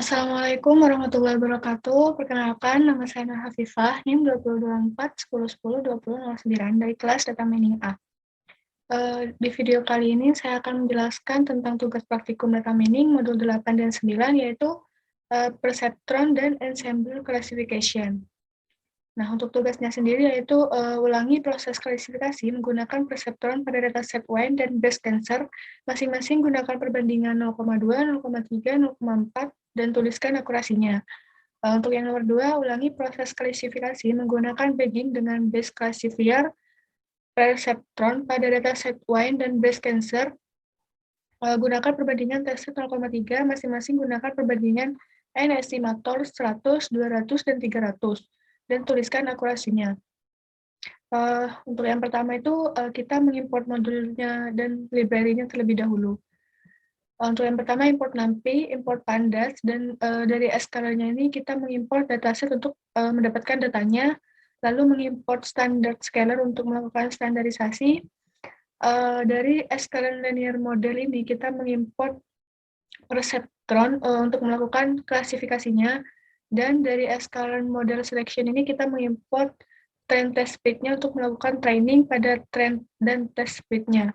Assalamualaikum warahmatullahi wabarakatuh. Perkenalkan, nama saya Nur Hafifah, NIM 2024 1010 2009 dari kelas Data Mining A. Di video kali ini saya akan menjelaskan tentang tugas praktikum Data Mining modul 8 dan 9, yaitu Perceptron dan Ensemble Classification. Nah, untuk tugasnya sendiri yaitu ulangi proses klasifikasi menggunakan perseptron pada dataset WINE dan breast cancer, masing-masing gunakan perbandingan 0,2, 0,3, 0,4, dan tuliskan akurasinya. Untuk yang nomor 2, ulangi proses klasifikasi menggunakan bagging dengan base classifier perseptron pada dataset WINE dan breast cancer, gunakan perbandingan test 0,3, masing-masing gunakan perbandingan N estimator 100, 200, dan 300. Dan tuliskan akurasinya. Untuk yang pertama itu kita mengimport modulnya dan library-nya terlebih dahulu. Untuk yang pertama import NumPy, import Pandas, dan dari scalar-nya ini kita mengimport dataset untuk mendapatkan datanya, lalu mengimport standard scalar untuk melakukan standarisasi. Dari scalar linear model ini kita mengimport Perceptron untuk melakukan klasifikasinya. Dan dari scalar model selection ini kita mengimport trend test bed-nya untuk melakukan training pada trend dan test bed-nya.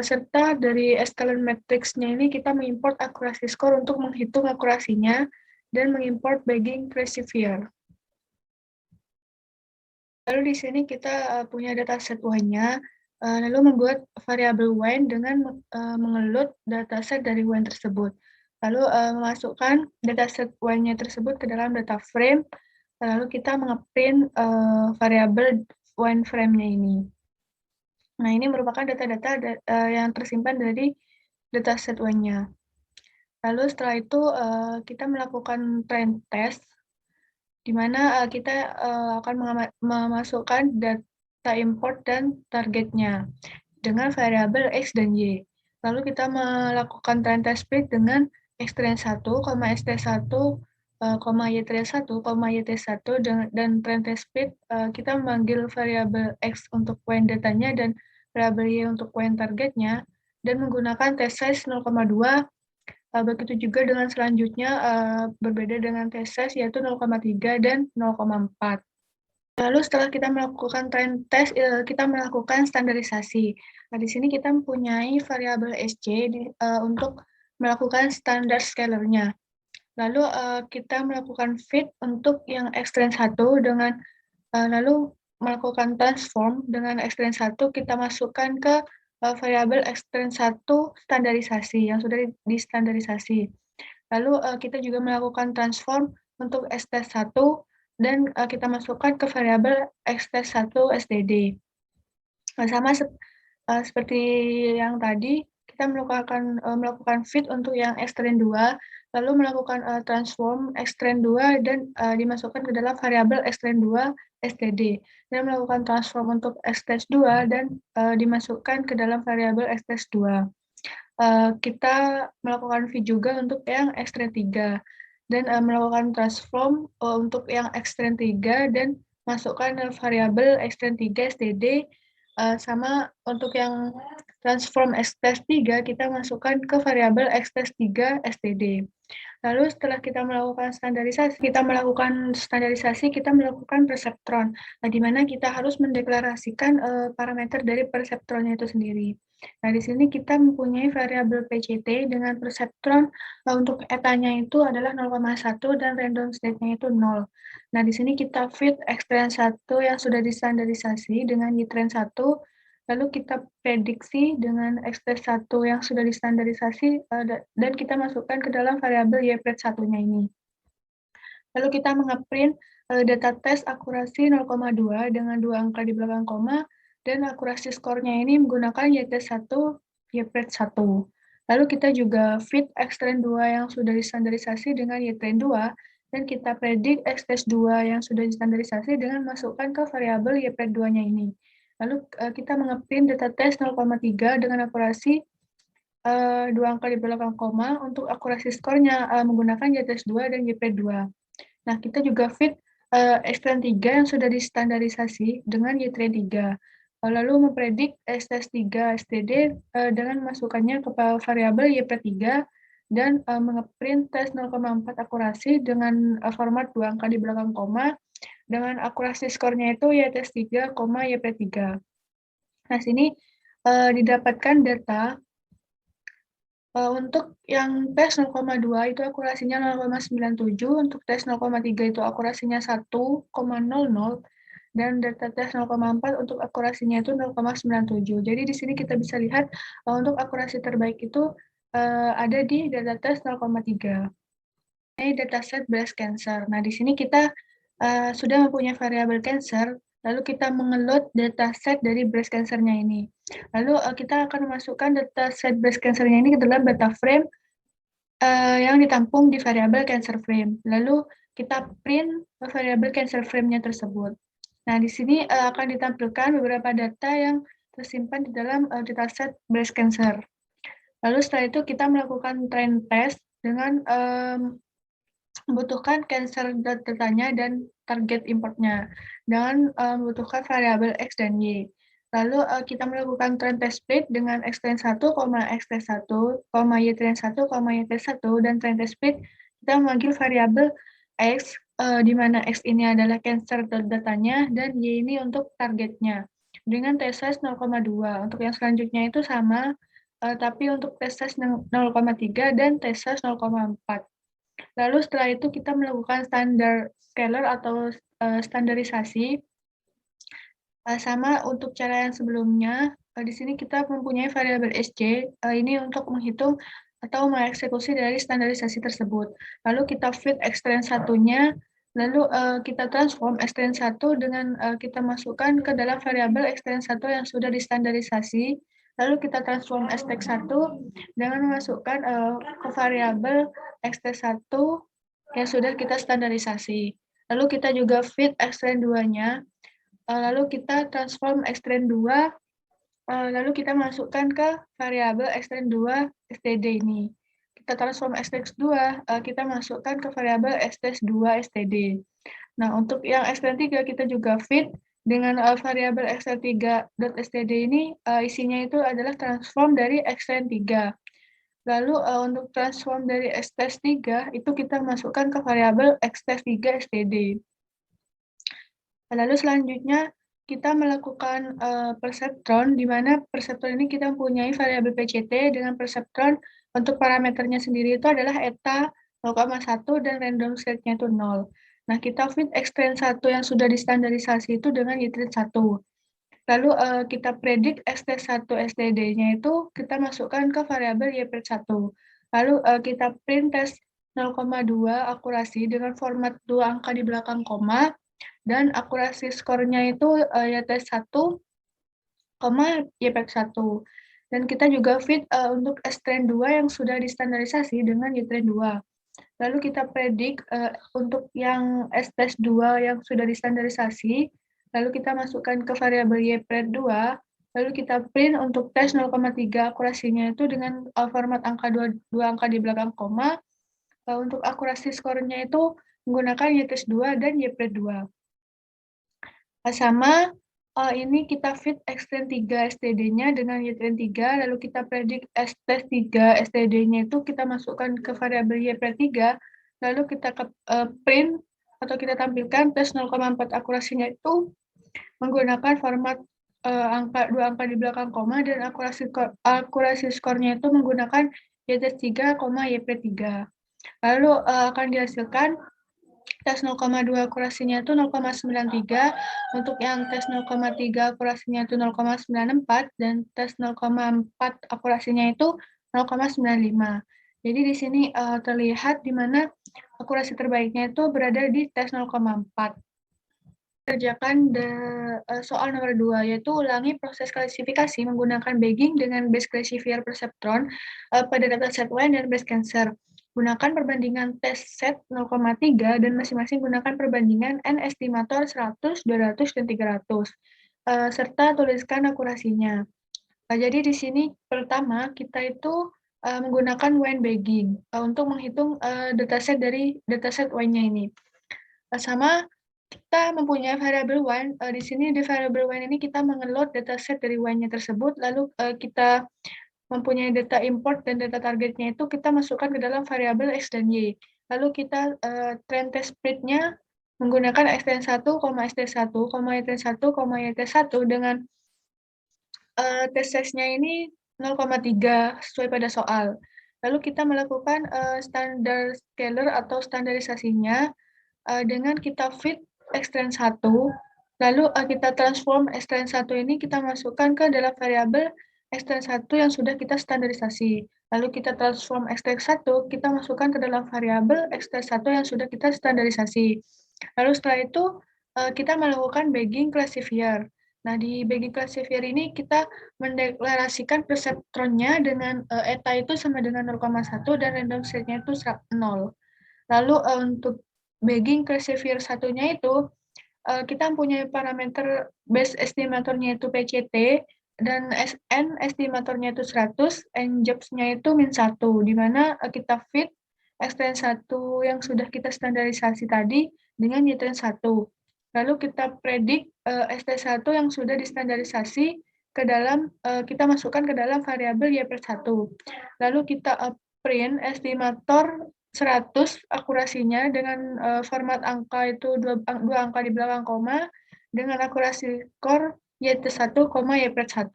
Serta dari scalar matrix-nya ini kita mengimport akurasi score untuk menghitung akurasinya dan mengimport bagging classifier. Lalu di sini kita punya dataset WINE-nya, lalu membuat variabel WINE dengan mengeload dataset dari WINE tersebut. Lalu memasukkan dataset WINE-nya tersebut ke dalam data frame, lalu kita nge-print variabel WINE frame-nya ini. Nah, ini merupakan data-data yang tersimpan dari dataset WINE-nya. Lalu setelah itu kita melakukan trend test, di mana kita akan memasukkan data import dan targetnya dengan variabel X dan Y. Lalu kita melakukan trend test split dengan X-trend1, ST1, Y-1, YT1, dan trend test split kita memanggil variabel X untuk WINE datanya dan variabel Y untuk WINE targetnya, dan menggunakan test size 0,2. Begitu juga dengan selanjutnya berbeda dengan test size yaitu 0,3 dan 0,4. Lalu setelah kita melakukan trend test, kita melakukan standarisasi. Nah, di sini kita mempunyai variabel SC untuk melakukan standar scalar-nya. Lalu kita melakukan fit untuk yang X-trend1 dengan lalu melakukan transform dengan X-trend1, kita masukkan ke variabel X-trend1 standarisasi yang sudah distandarisasi. Lalu kita juga melakukan transform untuk ST1 dan kita masukkan ke variabel X-test1 STD. Sama seperti yang tadi, kita melakukan fit untuk yang X-trend2, lalu melakukan transform X-trend2 dan dimasukkan ke dalam variabel X-trend2 STD, dan melakukan transform untuk X-test2 dan dimasukkan ke dalam variabel X-test2. Kita melakukan fit juga untuk yang X-trend3 dan melakukan transform untuk yang X-trend3 dan masukkan variabel X-trend3 STD. Sama untuk yang transform X-test3 kita masukkan ke variabel X-test3 STD. Lalu setelah kita melakukan standarisasi, kita melakukan perseptron, di mana kita harus mendeklarasikan parameter dari perseptronnya itu sendiri. Nah, di sini kita mempunyai variabel PCT dengan perseptron untuk etanya itu adalah 0,1 dan random state-nya itu 0. Nah, di sini kita fit X-trend1 yang sudah distandarisasi dengan Y-trend1, lalu kita prediksi dengan X-test1 yang sudah distandarisasi dan kita masukkan ke dalam variabel Y-pred1-nya ini. Lalu kita nge-print data test akurasi 0,2 dengan 2 angka di belakang koma, dan akurasi skornya ini menggunakan YT1, Y-pred1. Lalu kita juga fit X-trend2 yang sudah distandarisasi dengan Y-trend2, dan kita predik X-test2 yang sudah distandarisasi dengan masukkan ke variabel Y-pred2-nya ini. Lalu kita nge-print data test 0,3 dengan akurasi 2 angka di belakang koma untuk akurasi skornya menggunakan Y-test2 dan Y-pred2. Nah, kita juga fit X-trend3 yang sudah distandarisasi dengan Y-trend3. Lalu mempredik X-test3 STD dengan masukkannya ke variabel Y-pred3 dan mengeprint tes 0,4 akurasi dengan format 2 angka di belakang koma dengan akurasi skornya itu YTS3, YP3. Nah, sini didapatkan data untuk yang tes 0,2 itu akurasinya 0,97, untuk tes 0,3 itu akurasinya 1,00, dan data tes 0,4 untuk akurasinya itu 0,97. Jadi di sini kita bisa lihat untuk akurasi terbaik itu ada di data tes 0,3. Ini dataset breast cancer. Nah, di sini kita sudah mempunyai variabel cancer, lalu kita mengeload dataset dari breast cancer-nya ini. Lalu kita akan memasukkan dataset breast cancer-nya ini ke dalam data frame yang ditampung di variabel cancer frame. Lalu kita print variabel cancer frame-nya tersebut. Nah, di sini akan ditampilkan beberapa data yang tersimpan di dalam dataset breast cancer. Lalu setelah itu kita melakukan trend test dengan membutuhkan cancer datanya dan target importnya dengan membutuhkan variabel X dan Y. Lalu kita melakukan trend test split dengan X-1, X-1, Y-1, Y-1, dan trend test split kita memanggil variabel X, di mana X ini adalah cancer datanya dan Y ini untuk targetnya dengan t-size 0,2. Untuk yang selanjutnya itu sama, tapi untuk t-size 0,3 dan t-size 0,4. Lalu setelah itu kita melakukan standar scalar atau standarisasi. Sama untuk cara yang sebelumnya, di sini kita mempunyai variabel SC, ini untuk menghitung atau mengeksekusi dari standarisasi tersebut. Lalu kita feed X-trend satunya, lalu kita transform X-trend 1 dengan kita masukkan ke dalam variabel X-trend 1 yang sudah distandarisasi, lalu kita transform X-trend 1 dengan memasukkan ke variabel X-trend 1 yang sudah kita standarisasi. Lalu kita juga feed X-trend 2-nya, lalu kita transform X-trend 2, lalu kita masukkan ke variabel X-trend 2 std ini. Kita transform X-trend 2, kita masukkan ke variabel X-trend 2 std. Nah, untuk yang X-trend 3 kita juga feed dengan variabel X-trend 3.std ini, isinya itu adalah transform dari X-trend 3. Lalu untuk transform dari X-trend 3 itu kita masukkan ke variabel X-trend 3 std. Lalu selanjutnya kita melakukan perseptron, di mana perseptron ini kita mempunyai variabel PCT dengan perseptron untuk parameternya sendiri itu adalah eta 0,1 dan random state-nya itu 0. Nah, kita feed X-trend 1 yang sudah distandarisasi itu dengan Y-trend 1. Lalu kita predik X-trend 1 STD-nya itu kita masukkan ke variabel Y-trend 1. Lalu kita print tes 0,2 akurasi dengan format 2 angka di belakang koma, dan akurasi skornya itu YT1, YP1. Dan kita juga feed untuk S-trend 2 yang sudah distandarisasi dengan Y-trend 2. Lalu kita predik untuk yang S-test 2 yang sudah distandarisasi, lalu kita masukkan ke variabel Y-trend 2, lalu kita print untuk tes 0,3 akurasinya itu dengan format angka 2 angka di belakang koma. Untuk akurasi skornya itu menggunakan Y-test 2 dan Y-trend 2. Sama ini kita feed X-trend 3 STD-nya dengan Y-trend 3, lalu kita predik S-test 3 STD-nya itu kita masukkan ke variabel Y-trend 3, lalu kita print atau kita tampilkan tes 0,4 akurasinya itu menggunakan format angka 2 angka di belakang koma, dan akurasi skornya itu menggunakan Y-test 3, Y-trend 3. Lalu akan dihasilkan tes 0,2 akurasinya itu 0,93, untuk yang tes 0,3 akurasinya itu 0,94, dan tes 0,4 akurasinya itu 0,95. Jadi di sini terlihat di mana akurasi terbaiknya itu berada di tes 0,4. Kerjakan soal nomor 2, yaitu ulangi proses klasifikasi menggunakan bagging dengan base classifier perceptron pada dataset WAN dan breast cancer. Gunakan perbandingan test set 0,3 dan masing-masing gunakan perbandingan N estimator 100, 200, dan 300. Serta tuliskan akurasinya. Jadi di sini pertama kita itu menggunakan WAN bagging untuk menghitung dataset dari dataset WAN-nya ini. Sama kita mempunyai variabel WAN, di sini di variabel WAN ini kita mengeload dataset dari WAN-nya tersebut, lalu kita mempunyai data import dan data targetnya itu kita masukkan ke dalam variabel X dan Y. Lalu kita train test spread-nya menggunakan xtn1, xt1, yt1, yt1 dengan tes case-nya ini 0,3 sesuai pada soal. Lalu kita melakukan standar scalar atau standarisasinya dengan kita fit xtrn1, lalu kita transform xtrn1 ini kita masukkan ke dalam variabel xtrn1 yang sudah kita standarisasi. Lalu kita transform xtrn1, kita masukkan ke dalam variabel xtrn1 yang sudah kita standarisasi. Lalu setelah itu kita melakukan bagging classifier. Nah, di bagging classifier ini kita mendeklarasikan perseptronnya dengan eta itu sama dengan 0,1 dan random state-nya itu 0. Lalu untuk bagging classifier satunya itu kita punya parameter base estimatornya itu PCT dan SN estimatornya itu 100, N jobs-nya itu -1, di mana kita fit xtrn1 yang sudah kita standarisasi tadi dengan ytrn1. Lalu kita predik xt1 yang sudah distandarisasi ke dalam kita masukkan ke dalam variabel y/1. Lalu kita print estimator 100 akurasinya dengan format angka itu dua angka di belakang koma dengan akurasi skor YT1, Y+1.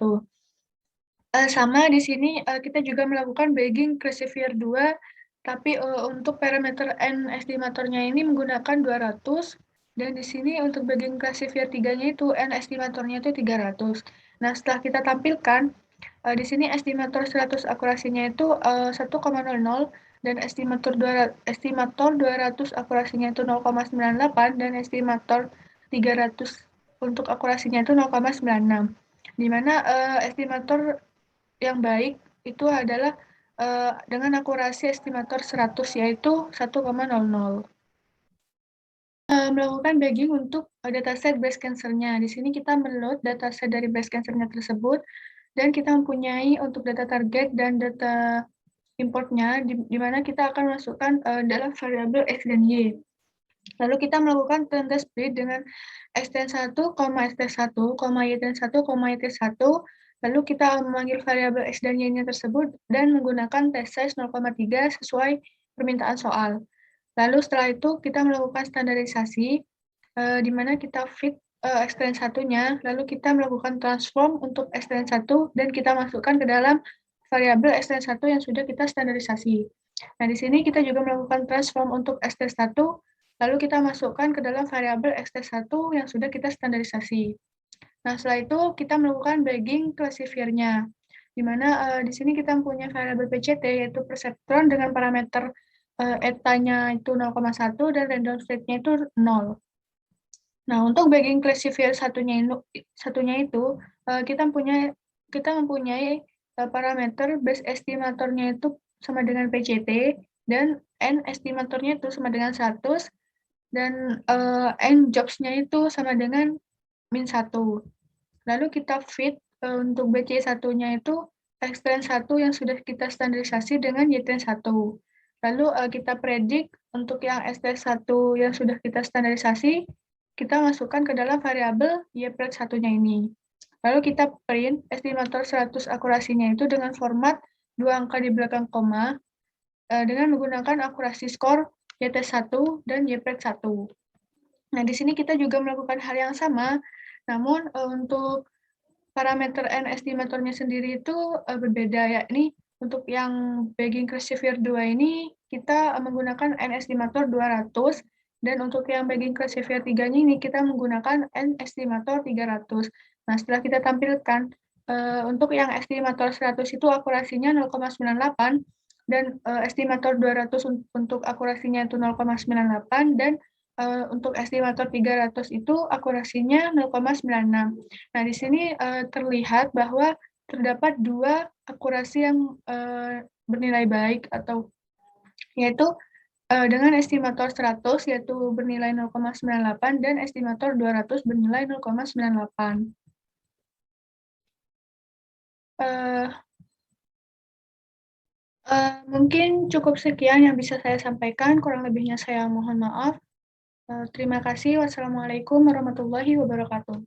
Sama di sini kita juga melakukan bagging classifier 2, tapi untuk parameter N estimatornya ini menggunakan 200, dan di sini untuk bagging classifier 3-nya itu N estimatornya itu 300. Nah, setelah kita tampilkan, di sini estimator 100 akurasinya itu 1,00 dan estimator 200 akurasinya itu 0,98 dan estimator 300 untuk akurasinya itu 0,96. Di mana estimator yang baik itu adalah dengan akurasi estimator 100 yaitu 1,00. Melakukan bagging untuk dataset breast cancer-nya. Di sini kita meload dataset dari breast cancer-nya tersebut dan kita mempunyai untuk data target dan data importnya di mana kita akan masukkan dalam variabel X dan Y. Lalu kita melakukan train test split dengan xtn1, xt1, ytn1, yt1. Lalu kita memanggil variabel X dan Y-nya tersebut dan menggunakan test size 0,3 sesuai permintaan soal. Lalu setelah itu kita melakukan standarisasi di mana kita fit xtn1-nya, lalu kita melakukan transform untuk xtn1 dan kita masukkan ke dalam variabel xtn1 yang sudah kita standarisasi. Nah, di sini kita juga melakukan transform untuk xt1, lalu kita masukkan ke dalam variabel xt1 yang sudah kita standarisasi. Nah, setelah itu kita melakukan bagging classifiernya, di mana di sini kita punya variabel PCT yaitu perseptron dengan parameter eta-nya itu 0,1 dan random state-nya itu 0. Nah, untuk bagging classifier satunya itu kita mempunyai parameter base estimatornya itu sama dengan PCT dan N estimatornya itu sama dengan 100 dan N jobs-nya itu sama dengan -1. Lalu kita fit untuk BC1-nya itu xtrn1 yang sudah kita standarisasi dengan ytrn1. Lalu kita predik untuk yang xt1 yang sudah kita standarisasi, kita masukkan ke dalam variabel y+1-nya ini. Lalu kita print estimator 100 akurasinya itu dengan format 2 angka di belakang koma dengan menggunakan akurasi skor YT1 dan Y+1. Nah, di sini kita juga melakukan hal yang sama, namun untuk parameter N estimatornya sendiri itu berbeda, yakni untuk yang bagging classifier 2 ini kita menggunakan N estimator 200 dan untuk yang bagging classifier 3-nya ini kita menggunakan N estimator 300. Nah, setelah kita tampilkan untuk yang estimator 100 itu akurasinya 0,98 dan estimator 200 untuk akurasinya itu 0,98 dan untuk estimator 300 itu akurasinya 0,96. Nah, di sini terlihat bahwa terdapat dua akurasi yang bernilai baik atau yaitu dengan estimator 100 yaitu bernilai 0,98 dan estimator 200 bernilai 0,98. Mungkin cukup sekian yang bisa saya sampaikan, kurang lebihnya saya mohon maaf. Terima kasih. Wassalamualaikum warahmatullahi wabarakatuh.